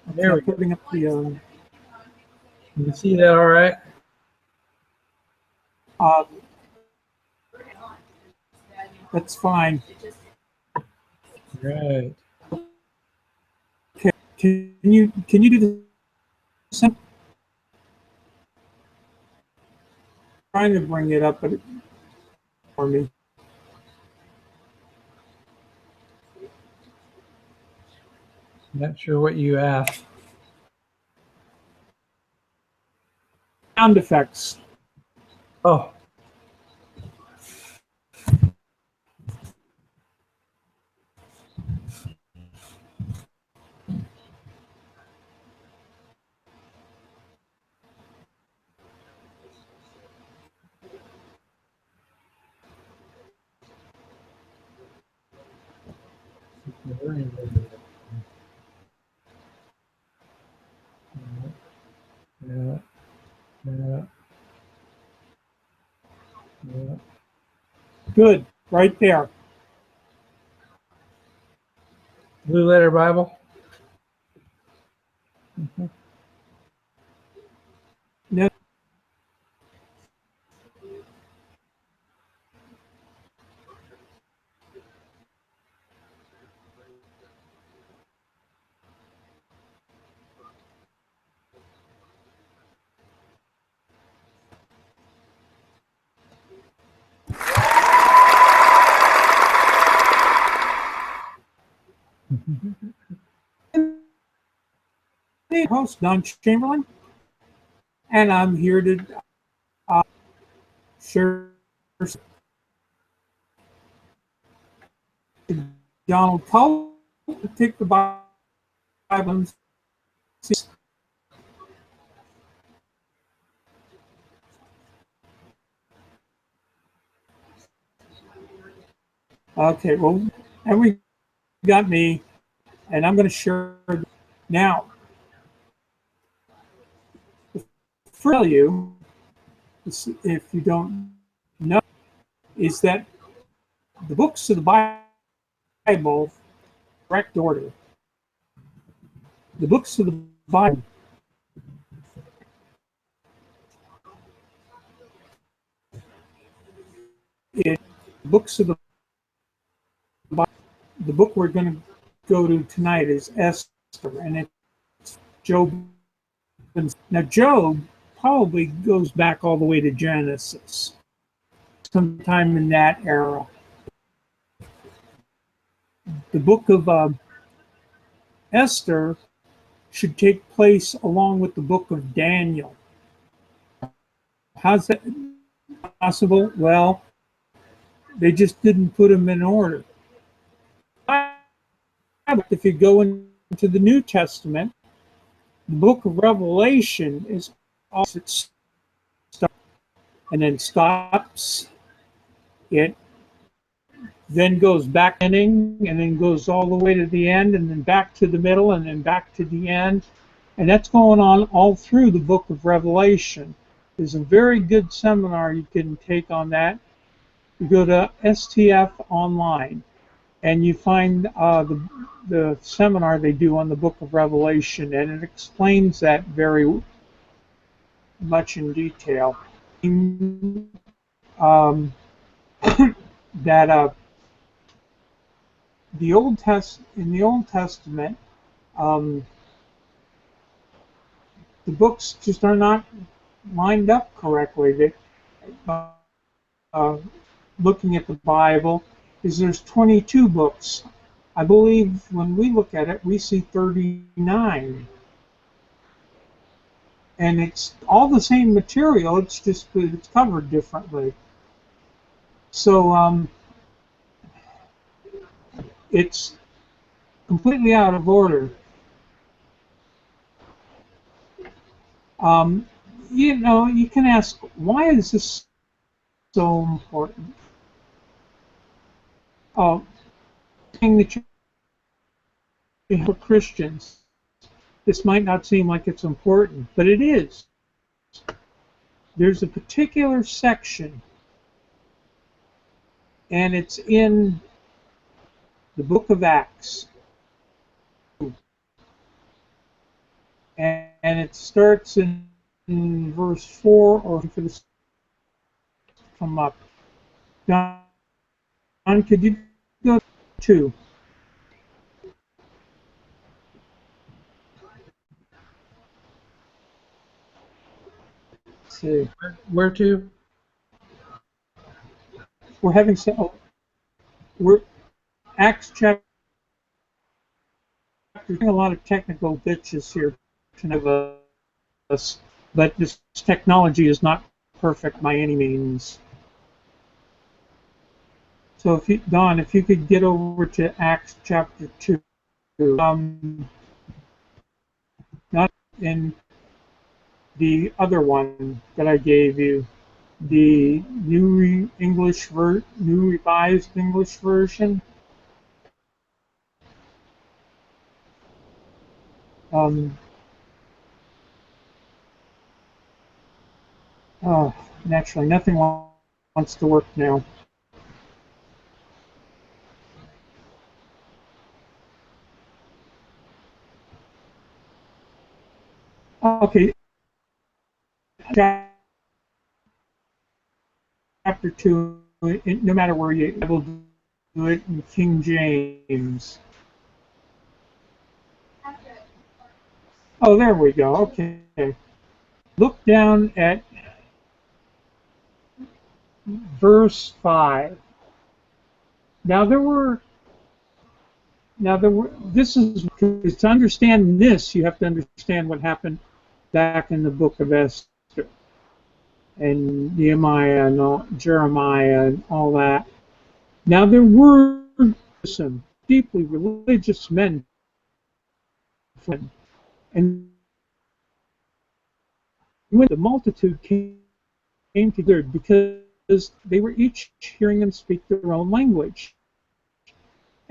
Okay, There we I'm go. putting up the. You can see that all right? Uh, that's fine. Right. Okay, can you do the same? Trying to bring it up, but for me. Not sure what you asked. Sound effects. Oh, yeah, yeah, yeah. Good, right there. Blue Letter Bible. Mhm. No, host Don Chamberlain, and I'm here to uh, share Donald Tull to take the Bible and see. Okay, well, and we got me, and I'm going to share now. For you, if you don't know, is that the books of the Bible, correct order. The books of the Bible, it, books of the Bible, the book we're going to go to tonight is Esther, and it's Job. Now, Job probably goes back all the way to Genesis, sometime in that era. The book of Esther should take place along with the book of Daniel. How's that possible? Well, they just didn't put them in order. If you go into the New Testament, the book of Revelation is also starts and then stops. It then goes back ending and then goes all the way to the end and then back to the middle and then back to the end. And that's going on all through the book of Revelation. There's a very good seminar you can take on that. You go to STF online and you find the seminar they do on the book of Revelation, and it explains that very much in detail. Um, that in the Old Testament, um, the books just are not lined up correctly. Uh, Looking at the Bible, is there's 22 books. I believe when we look at it, we see 39, and it's all the same material. It's just it's covered differently. So it's completely out of order. Um, you can ask, why is this so important? Oh, thing that for Christians, this might not seem like it's important, but it is. There's a particular section, and it's in the book of Acts. it starts in verse 4, or for this to come up. Don, could you go to 2? Let's see. Where to? We're having some, we're Acts chapter, a lot of technical glitches here tonight, but this technology is not perfect by any means. So if you, Don, if you could get over to Acts chapter 2, not in the other one that I gave you, the New Revised English Version. Oh, naturally, nothing wants to work now. Okay, chapter 2, no matter where you will do it in King James. Oh, there we go. Okay. Look down at verse 5. Now there were, this is, to understand this, you have to understand what happened back in the book of Esther and Nehemiah and Jeremiah and all that. Now there were some deeply religious men, and when the multitude came together, because they were each hearing them speak their own language,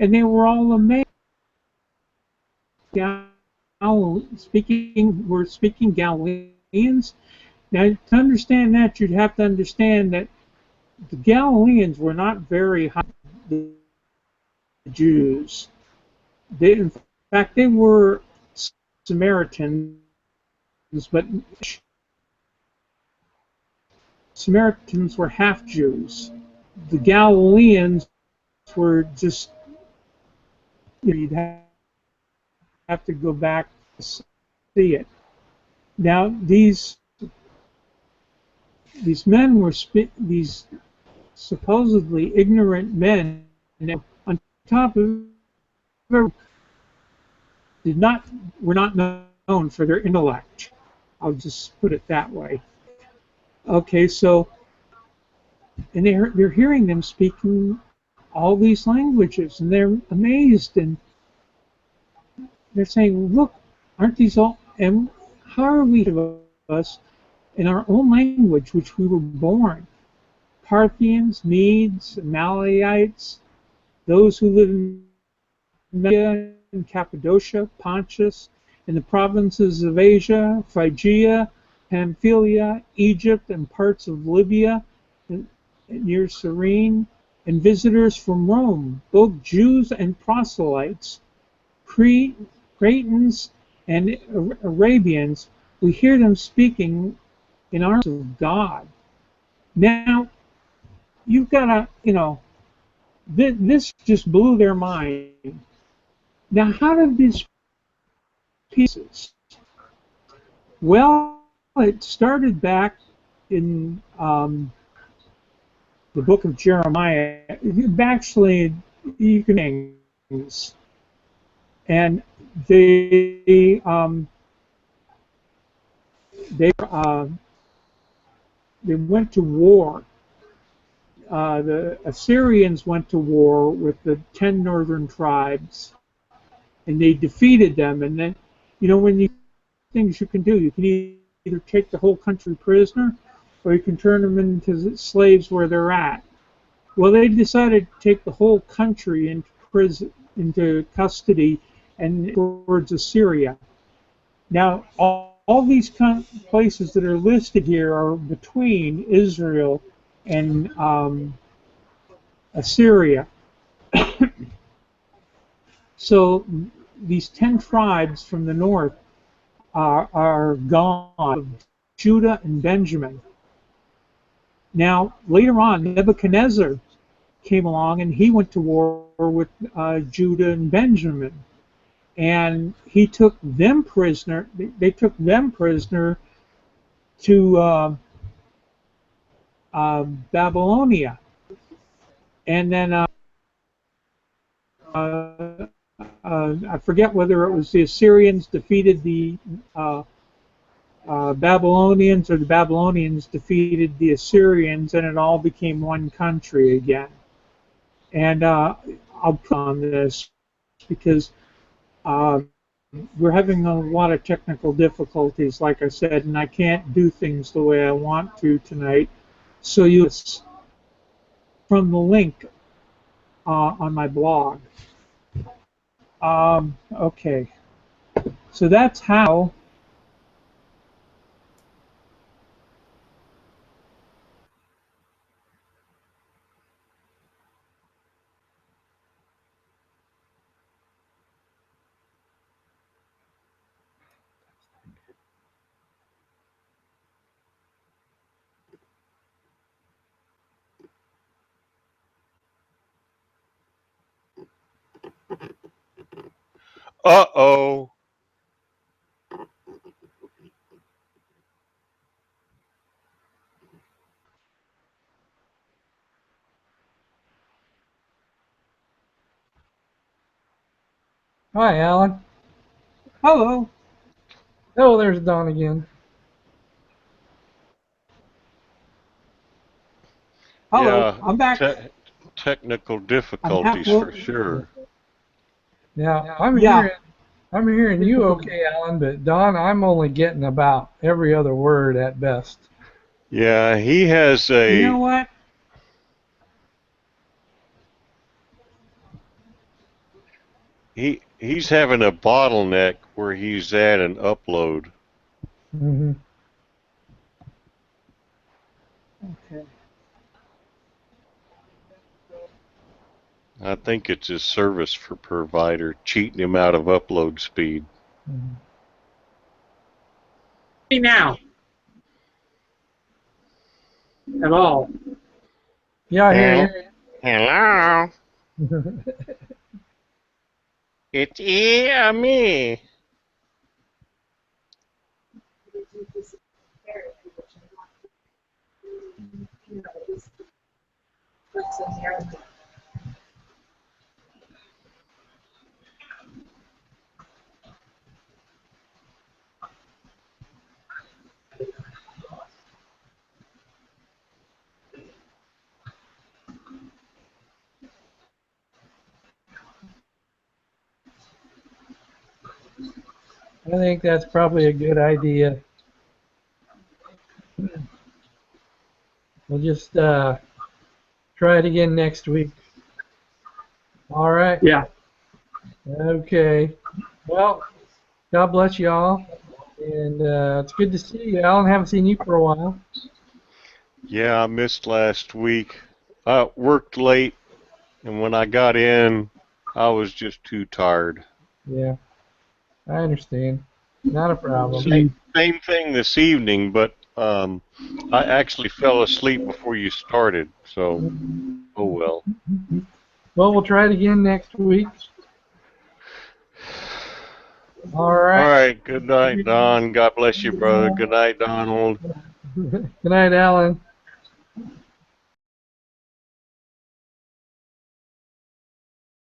and they were all amazed. We're speaking Galileans. Now, to understand that, you'd have to understand that the Galileans were not very high, the Jews. In fact, they were Samaritans, but Samaritans were half Jews. The Galileans were just, you'd have to go back to see it. Now, these men were these supposedly ignorant men, and on top of it, were not known for their intellect. I'll just put it that way. Okay, so, and they're hearing them speaking all these languages, and they're amazed, and they're saying, "Look, aren't these all? And how are we to us in our own language, which we were born? Parthians, Medes, Amalekites, those who live in Media and Cappadocia, Pontus, in the provinces of Asia, Phrygia, Pamphylia, Egypt, and parts of Libya near Cyrene, and visitors from Rome, both Jews and proselytes, Cretans and Arabians. We hear them speaking in arms of God." Now, you've got to, this just blew their mind. Now, how did these pieces? Well, it started back in the book of Jeremiah. Actually, you can, and they went to war. The Assyrians went to war with the 10 northern tribes, and they defeated them. And then, when you things you can do, you can either take the whole country prisoner, or you can turn them into slaves where they're at. Well, they decided to take the whole country into prison, into custody, and towards Assyria. Now, all these places that are listed here are between Israel and Assyria. So these 10 tribes from the north are gone, Judah and Benjamin. Now, later on, Nebuchadnezzar came along and he went to war with Judah and Benjamin. And he took them prisoner. They took them prisoner to Babylonia. And then I forget whether it was the Assyrians defeated the Babylonians or the Babylonians defeated the Assyrians, and it all became one country again. And I'll put on this because we're having a lot of technical difficulties, like I said, and I can't do things the way I want to tonight. So you from the link on my blog. Okay, so that's how Uh-oh. Hi, Alan. hello. Oh, there's Don again. Hello, Yeah, I'm back. technical I'm difficulties half. for sure. Yeah, Yeah, I'm hearing you okay, Alan, but Don, I'm only getting about every other word at best. Yeah, he has you know a what? he's having a bottleneck where he's at an upload. Hmm. Okay. I think it's his service for provider cheating him out of upload speed. Hmm. Now at all. Yeah, I hear Hel- Hello, you. it's me. I think that's probably a good idea. We'll just try it again next week. All right. Yeah. Okay. Well, God bless you all. And it's good to see you, Alan. Haven't seen you for a while. Yeah, I missed last week. I worked late, and when I got in, I was just too tired. Yeah, I understand. Not a problem. Same thing this evening, but I actually fell asleep before you started, so oh well. Well, we'll try it again next week. All All right. right, good night, Don. God bless you, brother. Good night, Donald. Good night, Alan.